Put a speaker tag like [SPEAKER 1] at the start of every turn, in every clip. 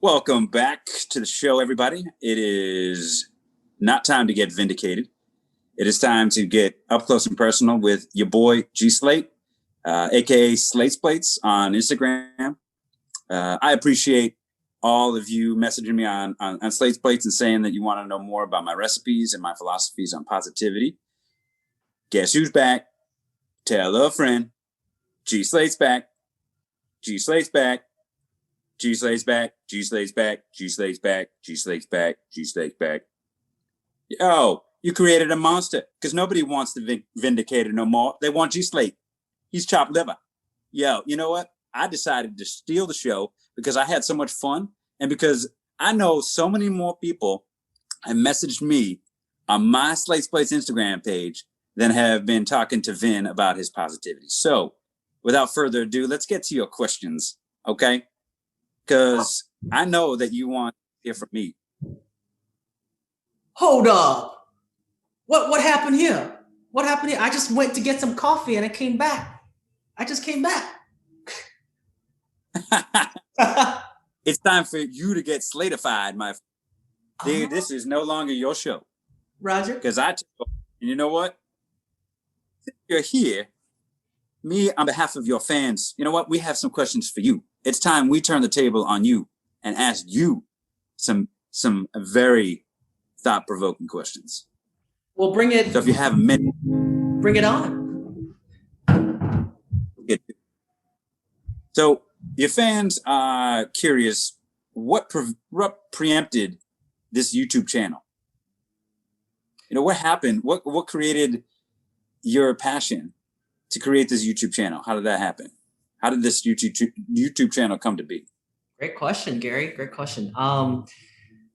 [SPEAKER 1] Welcome back to the show, everybody. It is not time to get vindicated. It is time to get up close and personal with your boy G Slate, aka Slate's Plates on Instagram. I appreciate all of you messaging me on Slate's Plates and saying that you want to know more about my recipes and my philosophies on positivity. Guess who's back? Tell a friend. G Slate's back. G Slate's back. G Slate's back. G Slate's back. G Slate's back. G Slate's back. G Slate's back. Yo, you created a monster because nobody wants the Vindicator no more. They want G Slate. He's chopped liver. Yo, you know what? I decided to steal the show because I had so much fun and because I know so many more people have messaged me on my Slate's Plates Instagram page than have been talking to Vin about his positivity. So without further ado, let's get to your questions, okay? Because I know that you want to hear from me.
[SPEAKER 2] Hold up. What happened here? What happened here? I just went to get some coffee and I came back. I just came back.
[SPEAKER 1] It's time for you to get slatified, my dude. This is no longer your show.
[SPEAKER 2] Roger.
[SPEAKER 1] Because and you know what? Since you're here, me on behalf of your fans, you know what? We have some questions for you. It's time we turn the table on you and ask you some very thought-provoking questions.
[SPEAKER 2] Well, bring it.
[SPEAKER 1] So if you have a minute,
[SPEAKER 2] bring it on.
[SPEAKER 1] So your fans are curious, what preempted this YouTube channel? You know, what happened? What created your passion to create this YouTube channel? How did that happen? How did this YouTube channel come to be?
[SPEAKER 2] Great question, Gary. Great question.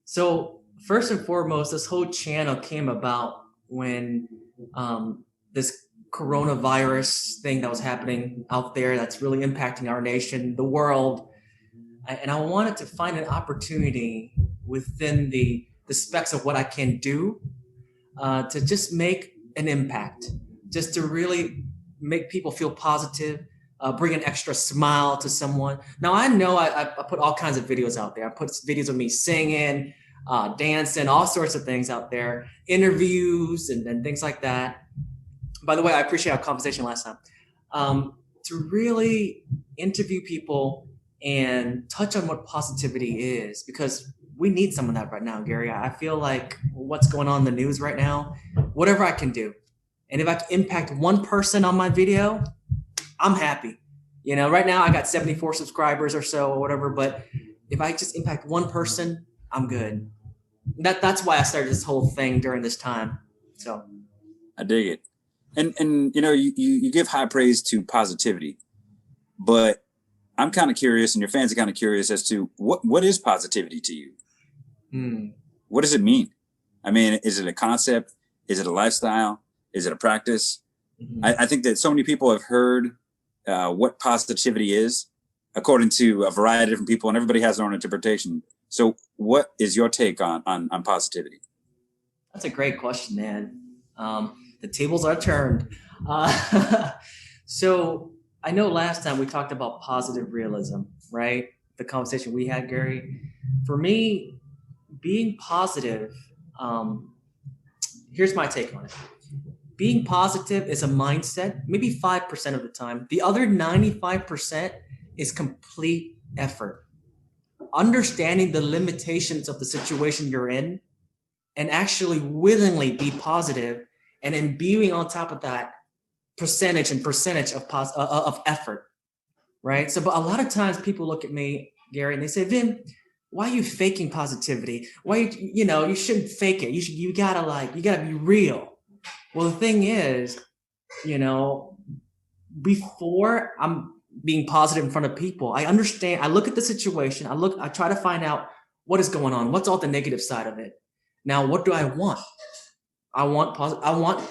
[SPEAKER 2] So first and foremost, this whole channel came about when this coronavirus thing that was happening out there that's really impacting our nation, the world. And I wanted to find an opportunity within the specs of what I can do to just make an impact, just to really make people feel positive, bring an extra smile to someone. Now, I know I put all kinds of videos out there. I put videos of me singing, dancing, all sorts of things out there, interviews and things like that. By the way, I appreciate our conversation last time. To really interview people and touch on what positivity is, because we need some of that right now, Gary. I feel like what's going on in the news right now, whatever I can do. And if I can impact one person on my video, I'm happy. You know, right now I got 74 subscribers or so or whatever, but if I just impact one person, I'm good. That's why I started this whole thing during this time. So
[SPEAKER 1] I dig it. And you know, you give high praise to positivity, but I'm kind of curious, and your fans are kind of curious as to what is positivity to you? What does it mean? I mean, is it a concept? Is it a lifestyle? Is it a practice? I think that so many people have heard what positivity is, according to a variety of different people, and everybody has their own interpretation. So what is your take on positivity?
[SPEAKER 2] That's a great question, man. The tables are turned. So I know last time we talked about positive realism, right? The conversation we had, Gary. For me, being positive, here's my take on it. Being positive is a mindset, maybe 5% of the time. The other 95% is complete effort. Understanding the limitations of the situation you're in and actually willingly be positive and imbuing on top of that percentage of effort, right? So, but a lot of times people look at me, Gary, and they say, Vin, why are you faking positivity? Why, you shouldn't fake it. You gotta be real. Well, the thing is, before I'm being positive in front of people, I understand, I look at the situation, I try to find out what is going on, what's all the negative side of it. Now, what do I want? I want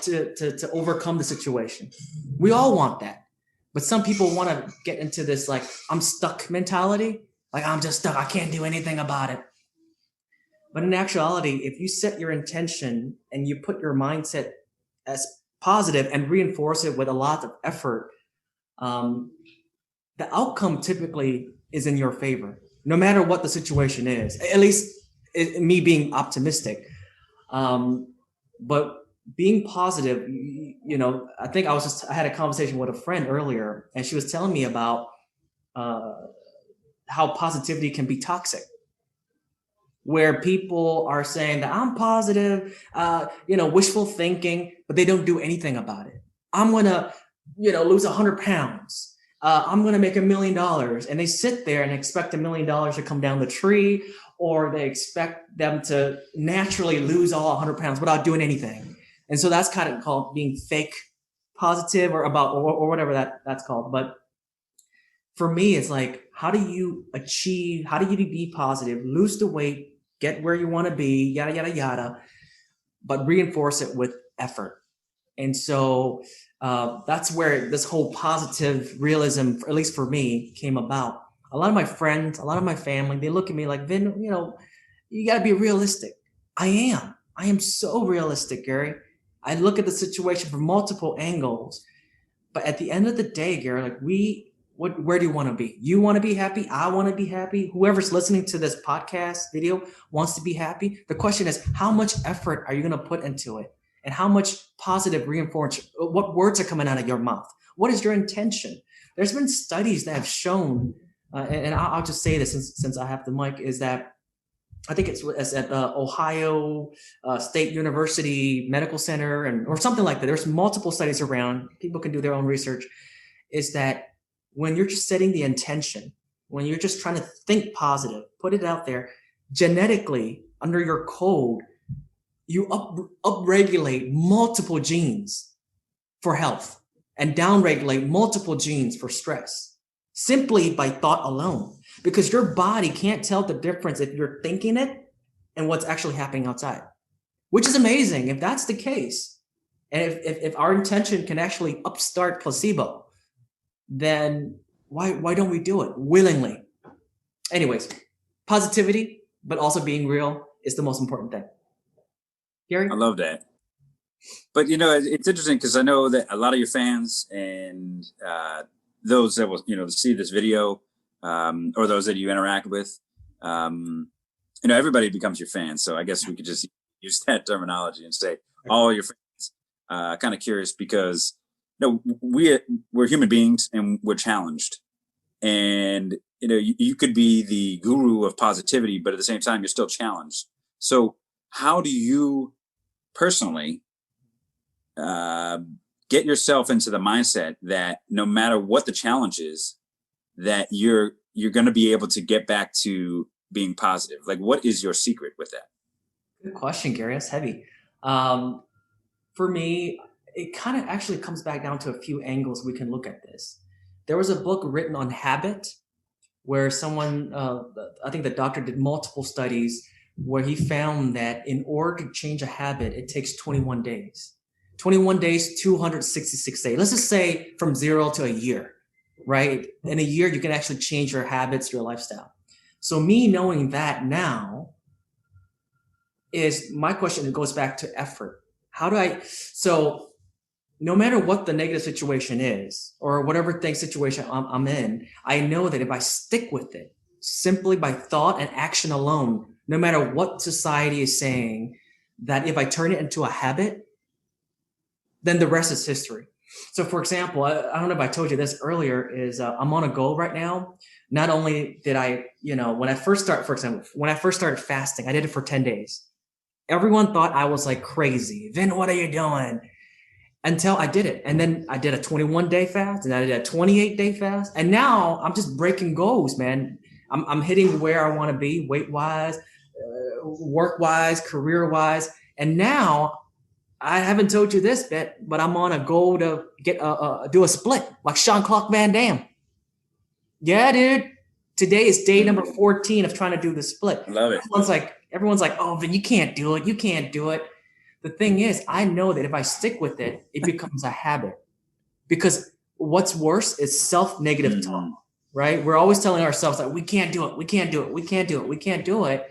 [SPEAKER 2] to overcome the situation. We all want that. But some people want to get into this, like, I'm stuck mentality. Like, I'm just stuck. I can't do anything about it. But in actuality, if you set your intention and you put your mindset as positive and reinforce it with a lot of effort, the outcome typically is in your favor. no matter what the situation is, at least me being optimistic. But being positive, I think I had a conversation with a friend earlier, and she was telling me about how positivity can be toxic, where people are saying that I'm positive, wishful thinking, but they don't do anything about it. I'm going to, lose 100 pounds. I'm going to make $1 million. And they sit there and expect $1 million to come down the tree, or they expect them to naturally lose all 100 pounds without doing anything. And so that's kind of called being fake positive or whatever that's called. But for me, it's like, how do you be positive, lose the weight, get where you want to be, yada, yada, yada, but reinforce it with effort. And so that's where this whole positive realism, at least for me, came about. A lot of my friends, a lot of my family, they look at me like, Vin, you got to be realistic. I am so realistic, Gary. I look at the situation from multiple angles. But at the end of the day, Gary, like where do you want to be? You want to be happy? I want to be happy. Whoever's listening to this podcast video wants to be happy. The question is, how much effort are you going to put into it? And how much positive reinforcement, what words are coming out of your mouth? What is your intention? There's been studies that have shown, and I'll just say this since I have the mic, is that I think it's at Ohio State University Medical Center or something like that. There's multiple studies around. People can do their own research. Is that when you're just setting the intention, when you're just trying to think positive, put it out there, genetically under your code, you upregulate multiple genes for health and downregulate multiple genes for stress simply by thought alone, because your body can't tell the difference if you're thinking it and what's actually happening outside, which is amazing if that's the case. And if our intention can actually upstart placebo, then why don't we do it willingly? Anyways, positivity, but also being real is the most important thing. Gary?
[SPEAKER 1] I love that. But, it's interesting because I know that a lot of your fans and those that will, see this video or those that you interact with, everybody becomes your fan. So I guess we could just use that terminology and say all your fans. Kind of curious because, we're human beings and we're challenged. And, you could be the guru of positivity, but at the same time, you're still challenged. So how do you personally get yourself into the mindset that no matter what the challenge is, that you're going to be able to get back to being positive? Like, what is your secret with that?
[SPEAKER 2] Good question, Gary. That's heavy. For me, it kind of actually comes back down to a few angles we can look at this. There was a book written on habit where someone, I think the doctor did multiple studies where he found that in order to change a habit, it takes 21 days. 21 days, 266 days. Let's just say from 0 to a year, right? In a year, you can actually change your habits, your lifestyle. So me knowing that now is my question. It goes back to effort. So no matter what the negative situation is or whatever situation I'm in, I know that if I stick with it simply by thought and action alone, no matter what society is saying, that if I turn it into a habit, then the rest is history. So for example, I don't know if I told you this earlier, is I'm on a goal right now. Not only did I, when I first started fasting, I did it for 10 days. Everyone thought I was like crazy. Vin, what are you doing? Until I did it. And then I did a 21-day fast and I did a 28-day fast. And now I'm just breaking goals, man. I'm hitting where I want to be weight-wise, work-wise, career-wise. And now I haven't told you this bit, but I'm on a goal to get do a split like Jean-Claude Van Damme. Yeah, dude. Today is day number 14 of trying to do the split.
[SPEAKER 1] I love it.
[SPEAKER 2] Everyone's like, oh, Vin, you can't do it. You can't do it. The thing is, I know that if I stick with it, it becomes a habit. Because what's worse is self-negative talk, right? We're always telling ourselves that we can't do it. We can't do it. We can't do it. We can't do it.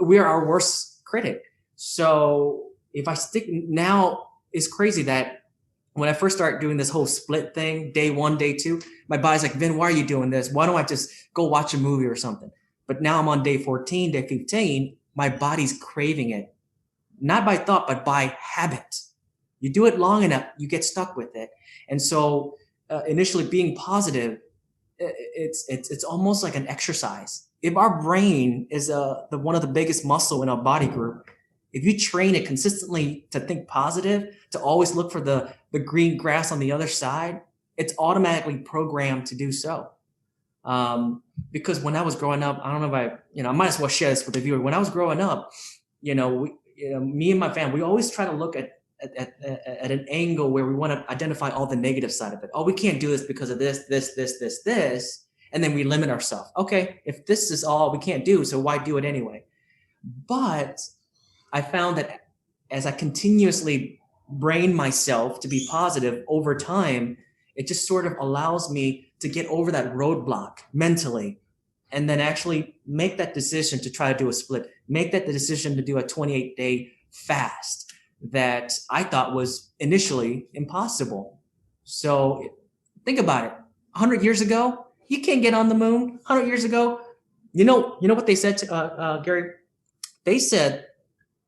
[SPEAKER 2] We are our worst critic. So if I stick now, it's crazy that when I first started doing this whole split thing, day 1, day 2, my body's like, Vin, why are you doing this? Why don't I just go watch a movie or something? But now I'm on day 14, day 15, my body's craving it. Not by thought, but by habit. You do it long enough, you get stuck with it. And so initially being positive, it's almost like an exercise. If our brain is one of the biggest muscle in our body group, if you train it consistently to think positive, to always look for the green grass on the other side, it's automatically programmed to do so. Because when I was growing up, I don't know if I might as well share this with the viewer. When I was growing up, me and my family, we always try to look at an angle where we want to identify all the negative side of it. Oh, we can't do this because of this. And then we limit ourselves. Okay, if this is all we can't do, so why do it anyway? But I found that as I continuously brain myself to be positive over time, it just sort of allows me to get over that roadblock mentally and then actually make that decision to try to do a split, make that the decision to do a 28-day fast that I thought was initially impossible. So think about it. 100 years ago, you can't get on the moon. 100 years ago, you know what they said to Gary? They said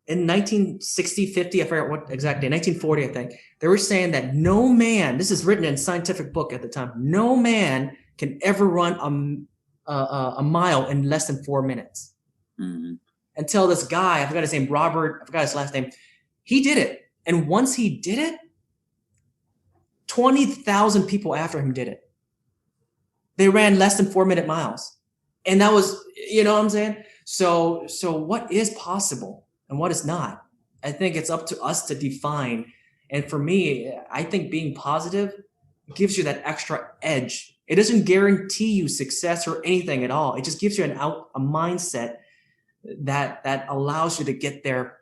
[SPEAKER 2] in 1960, 50, I forgot what exactly, 1940, I think, they were saying that no man, this is written in a scientific book at the time, no man can ever run a mile in less than 4 minutes.
[SPEAKER 1] Mm-hmm.
[SPEAKER 2] Until this guy, I forgot his name, Robert, I forgot his last name, he did it. And once he did it, 20,000 people after him did it. They ran less than 4-minute miles. And that was, you know what I'm saying? So what is possible and what is not? I think it's up to us to define. And for me, I think being positive gives you that extra edge. It doesn't guarantee you success or anything at all. It just gives you a mindset that allows you to get there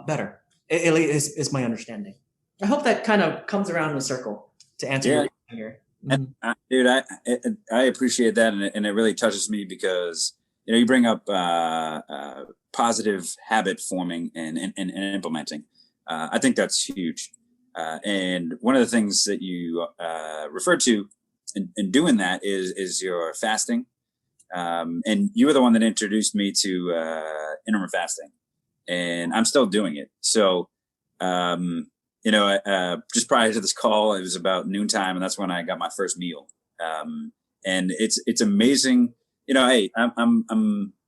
[SPEAKER 2] better. It is my understanding. I hope that kind of comes around in a circle to answer your question here.
[SPEAKER 1] And dude, I appreciate that, and it really touches me because you bring up positive habit forming and implementing. I think that's huge. And one of the things that you referred to in doing that is your fasting. And you were the one that introduced me to intermittent fasting, and I'm still doing it. So, just prior to this call, it was about noontime, and that's when I got my first meal. And it's amazing. Hey, I'm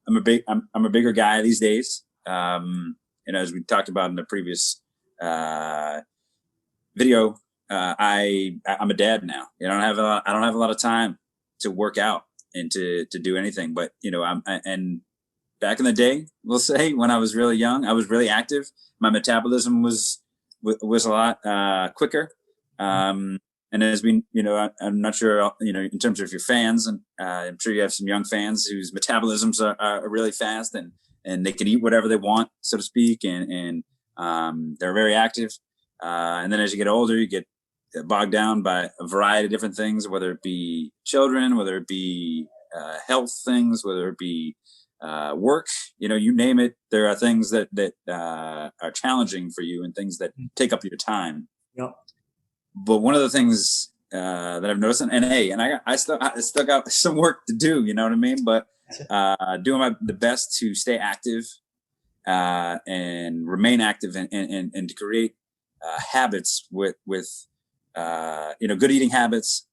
[SPEAKER 1] a bigger guy these days. As we talked about in the previous video, I'm a dad now. I don't have a lot of time to work out and to do anything. But and back in the day, we'll say when I was really young, I was really active. My metabolism was a lot quicker. And as we, I'm not sure, in terms of your fans, and I'm sure you have some young fans whose metabolisms are really fast and they can eat whatever they want, so to speak, and they're very active. And then as you get older, you get bogged down by a variety of different things, whether it be children, whether it be health things, whether it be work, you name it. There are things that are challenging for you and things that take up your time.
[SPEAKER 2] Yep.
[SPEAKER 1] But one of the things that I've noticed, and I still got some work to do, you know what I mean? But doing the best to stay active and remain active and to create habits with good eating habits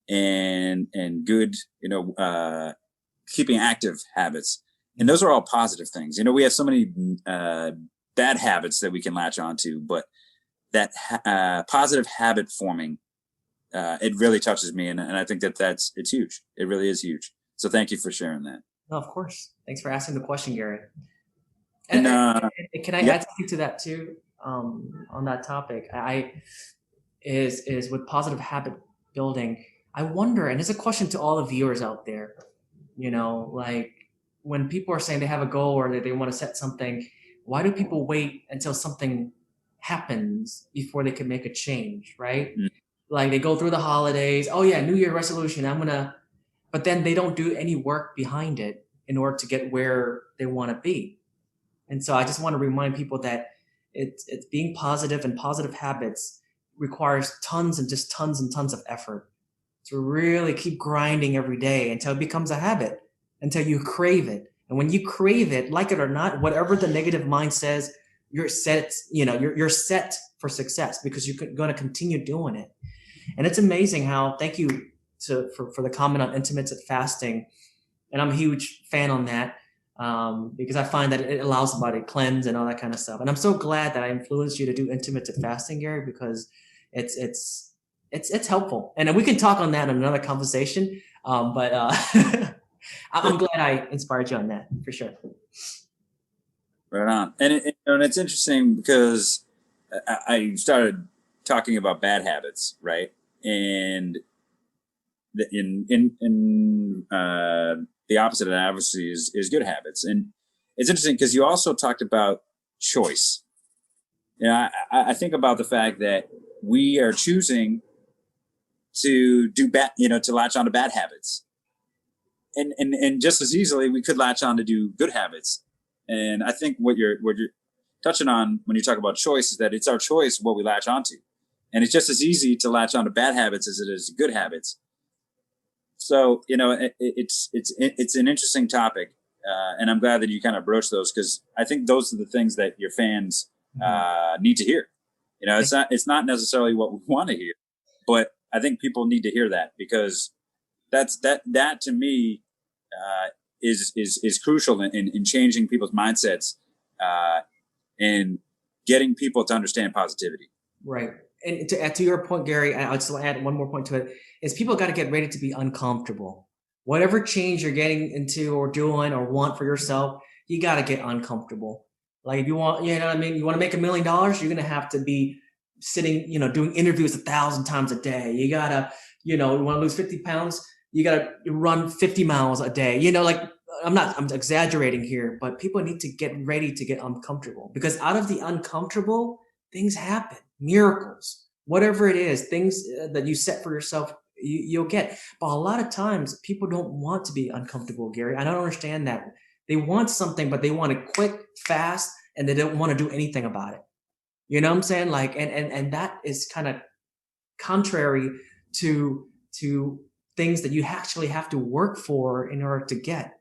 [SPEAKER 1] and good, keeping active habits. And those are all positive things. We have so many bad habits that we can latch onto, but that positive habit forming, it really touches me. And I think it's huge. It really is huge. So thank you for sharing that.
[SPEAKER 2] No, of course. Thanks for asking the question, Gary.
[SPEAKER 1] And
[SPEAKER 2] can I add something to that too? On that topic, is with positive habit building. I wonder, and it's a question to all the viewers out there, like when people are saying they have a goal or they want to set something, why do people wait until something happens before they can make a change, right? Like they go through the holidays, oh yeah, New Year resolution, but then they don't do any work behind it in order to get where they want to be. And so I just want to remind people that it's being positive, and positive habits requires tons and tons of effort to really keep grinding every day until it becomes a habit. until you crave it. And when you crave it, like it or not, whatever the negative mind says, you're set, you're set for success because you're going to continue doing it. And it's amazing how, thank you for the comment on intermittent fasting. And I'm a huge fan on that because I find that it allows the body to cleanse and all that kind of stuff. And I'm so glad that I influenced you to do intermittent fasting, Gary, because it's helpful. And we can talk on that in another conversation. But I'm glad I inspired you on that for sure.
[SPEAKER 1] Right on. And it's interesting because I started talking about bad habits, right? And the opposite of that obviously is good habits. And it's interesting because you also talked about choice. I think about the fact that we are choosing to do bad, to latch on to bad habits. And just as easily we could latch on to do good habits. And I think what you're touching on when you talk about choice is that it's our choice what we latch onto. And it's just as easy to latch on to bad habits as it is good habits. So, it's an interesting topic. And I'm glad that you kind of broached those because I think those are the things that your fans need to hear. It's not necessarily what we want to hear, but I think people need to hear that because that to me is crucial in changing people's mindsets and getting people to understand positivity.
[SPEAKER 2] Right. And to add to your point, Gary, I'll just add one more point to it, is people got to get ready to be uncomfortable. Whatever change you're getting into or doing or want for yourself, you got to get uncomfortable. Like if you want, you want to make $1 million, you're going to have to be sitting, doing interviews 1,000 times a day. You got to, you want to lose 50 pounds, you got to run 50 miles a day. I'm exaggerating here, but people need to get ready to get uncomfortable because out of the uncomfortable, things happen. Miracles, whatever it is, things that you set for yourself, you'll get. But a lot of times people don't want to be uncomfortable, Gary. I don't understand that. They want something, but they want it quick, fast, and they don't want to do anything about it. You know what I'm saying? Like, and that is kind of contrary to things that you actually have to work for in order to get.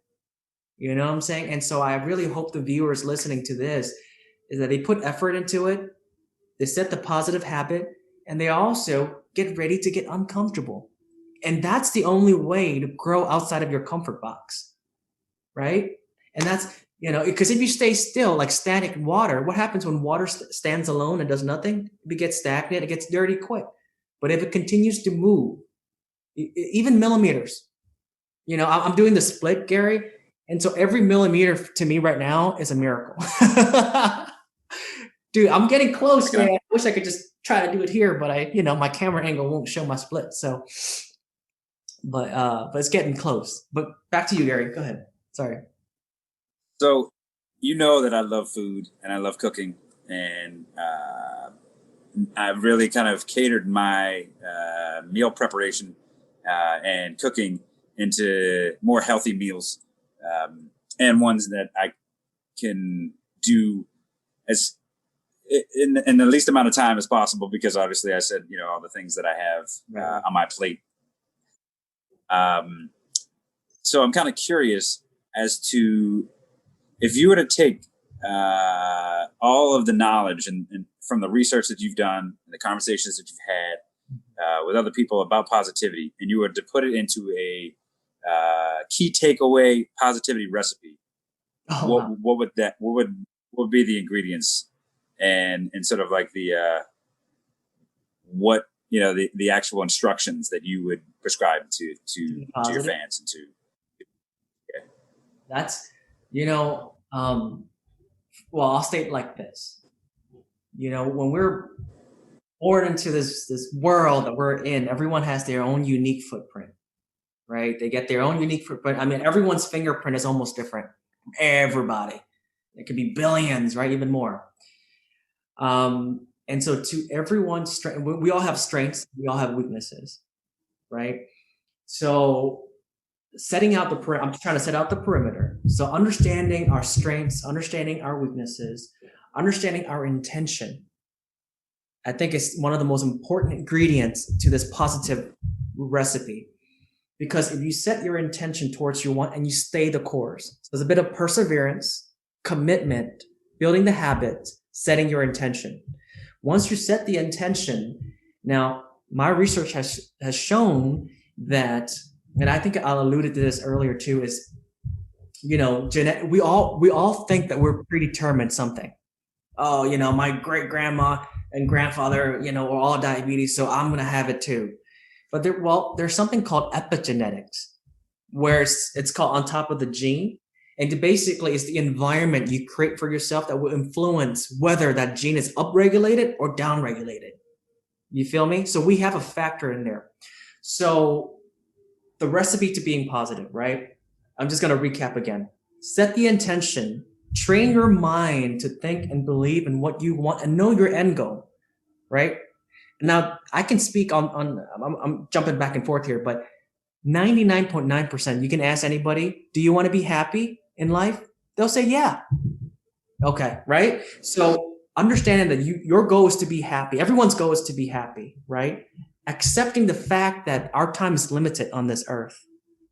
[SPEAKER 2] You know what I'm saying? And so I really hope the viewers listening to this is that they put effort into it. They set the positive habit and they also get ready to get uncomfortable. And that's the only way to grow outside of your comfort box, right? And that's, because if you stay still, like static water, what happens when water stands alone and does nothing? If it gets stagnant, it gets dirty quick. But if it continues to move, even millimeters, I'm doing the split, Gary. And so every millimeter to me right now is a miracle. Dude, I'm getting close, man. I wish I could just try to do it here, but my camera angle won't show my split. So, but it's getting close. But back to you, Gary. Go ahead. Sorry.
[SPEAKER 1] So, that I love food and I love cooking, and I've really kind of catered my meal preparation and cooking into more healthy meals and ones that I can do as in the least amount of time as possible, because obviously I said, all the things that I have on my plate. So I'm kind of curious as to if you were to take all of the knowledge and from the research that you've done and the conversations that you've had with other people about positivity, and you were to put it into a key takeaway positivity recipe, what would be the ingredients? And sort of like the the actual instructions that you would prescribe to your fans and to. Yeah.
[SPEAKER 2] That's well, I'll state it like this. When we're born into this world that we're in, everyone has their own unique footprint, right? They get their own unique footprint. I mean, everyone's fingerprint is almost different. Everybody, it could be billions, right? Even more. And so to everyone's strength, we all have strengths, we all have weaknesses, right? So I'm trying to set out the perimeter. So understanding our strengths, understanding our weaknesses, understanding our intention, I think is one of the most important ingredients to this positive recipe. Because if you set your intention towards your want and you stay the course, so there's a bit of perseverance, commitment, building the habit, setting your intention. Once you set the intention, now my research has shown that, and I think I alluded to this earlier too, is, we all think that we're predetermined something. Oh, my great grandma and grandfather, are all diabetes, so I'm going to have it too. But there's something called epigenetics, where it's called on top of the gene. And basically, it's the environment you create for yourself that will influence whether that gene is upregulated or downregulated. You feel me? So we have a factor in there. So the recipe to being positive, right? I'm just going to recap again. Set the intention, train your mind to think and believe in what you want and know your end goal, right? Now, I can speak I'm jumping back and forth here, but 99.9%, you can ask anybody, do you want to be happy in life? They'll say, yeah. Okay, right? So understanding that your goal is to be happy. Everyone's goal is to be happy, right? Accepting the fact that our time is limited on this earth.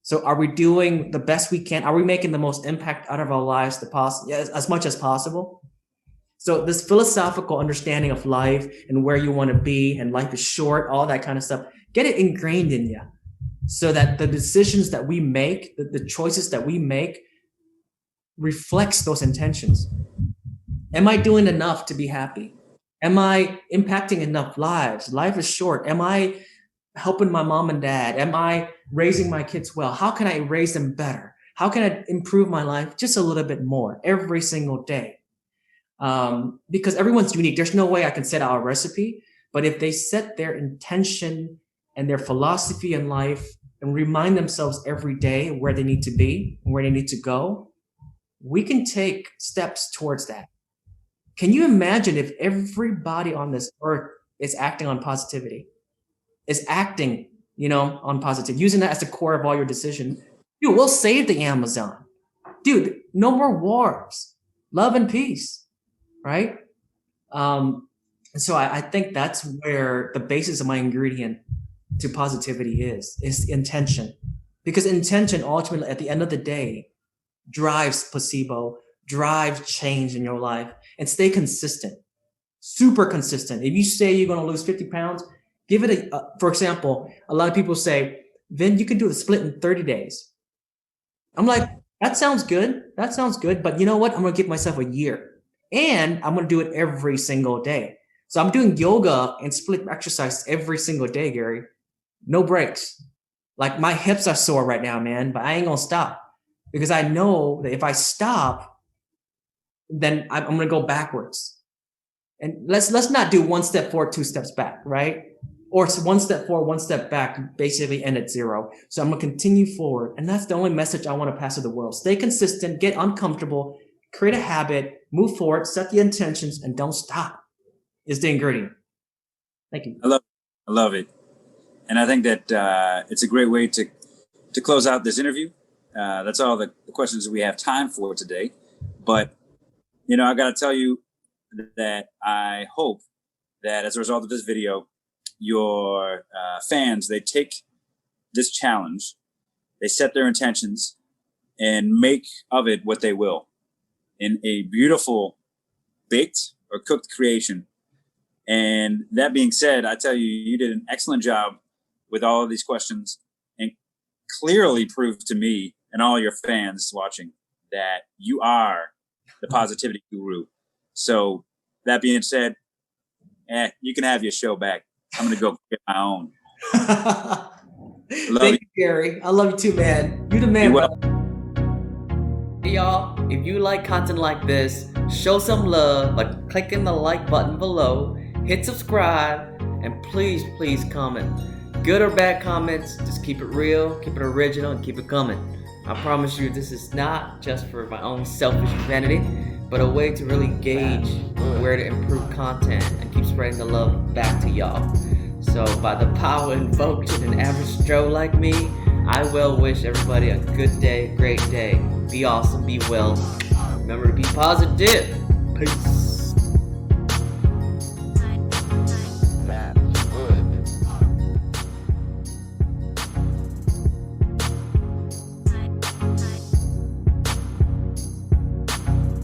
[SPEAKER 2] So are we doing the best we can? Are we making the most impact out of our lives as much as possible? So this philosophical understanding of life and where you want to be, and life is short, all that kind of stuff, get it ingrained in you so that the decisions that we make, the choices that we make reflects those intentions. Am I doing enough to be happy? Am I impacting enough lives? Life is short. Am I helping my mom and dad? Am I raising my kids well? How can I raise them better? How can I improve my life just a little bit more every single day? Because everyone's unique. There's no way I can set out a recipe, but if they set their intention and their philosophy in life and remind themselves every day where they need to be and where they need to go, we can take steps towards that. Can you imagine if everybody on this earth is acting on positivity, is acting, on positive, using that as the core of all your decisions? Dude, we'll save the Amazon. Dude, no more wars, love and peace. Right? And so I think that's where the basis of my ingredient to positivity is intention. Because intention ultimately, at the end of the day, drives placebo, drives change in your life, and stay consistent, super consistent. If you say you're going to lose 50 pounds, give it for example, a lot of people say, Vin, you can do the split in 30 days. I'm like, that sounds good. But you know what? I'm going to give myself a year. And I'm going to do it every single day. So I'm doing yoga and split exercise every single day, Gary. No breaks. Like my hips are sore right now, man, but I ain't going to stop because I know that if I stop, then I'm going to go backwards. And let's not do one step forward, two steps back, right? Or one step forward, one step back, basically end at zero. So I'm going to continue forward. And that's the only message I want to pass to the world. Stay consistent, get uncomfortable, create a habit, move forward, set the intentions, and don't stop is the ingredient. Thank you.
[SPEAKER 1] I love it. And I think that it's a great way to close out this interview. That's all the questions that we have time for today. But, I got to tell you that I hope that as a result of this video, your fans, they take this challenge, they set their intentions, and make of it what they will in a beautiful baked or cooked creation. And that being said, I tell you, you did an excellent job with all of these questions and clearly proved to me and all your fans watching that you are the positivity guru. So that being said, you can have your show back. I'm going to go get my own.
[SPEAKER 2] Thank you, Gary. I love you too, man. You the man. Hey, y'all, if you like content like this, show some love by clicking the like button below, hit subscribe, and please comment. Good or bad comments, just keep it real, keep it original, and keep it coming. I promise you this is not just for my own selfish vanity, but a way to really gauge where to improve content and keep spreading the love back to y'all. So by the power invoked in an average Joe like me, I will wish everybody a good day, great day. Be awesome, be well. Remember to be positive. Peace.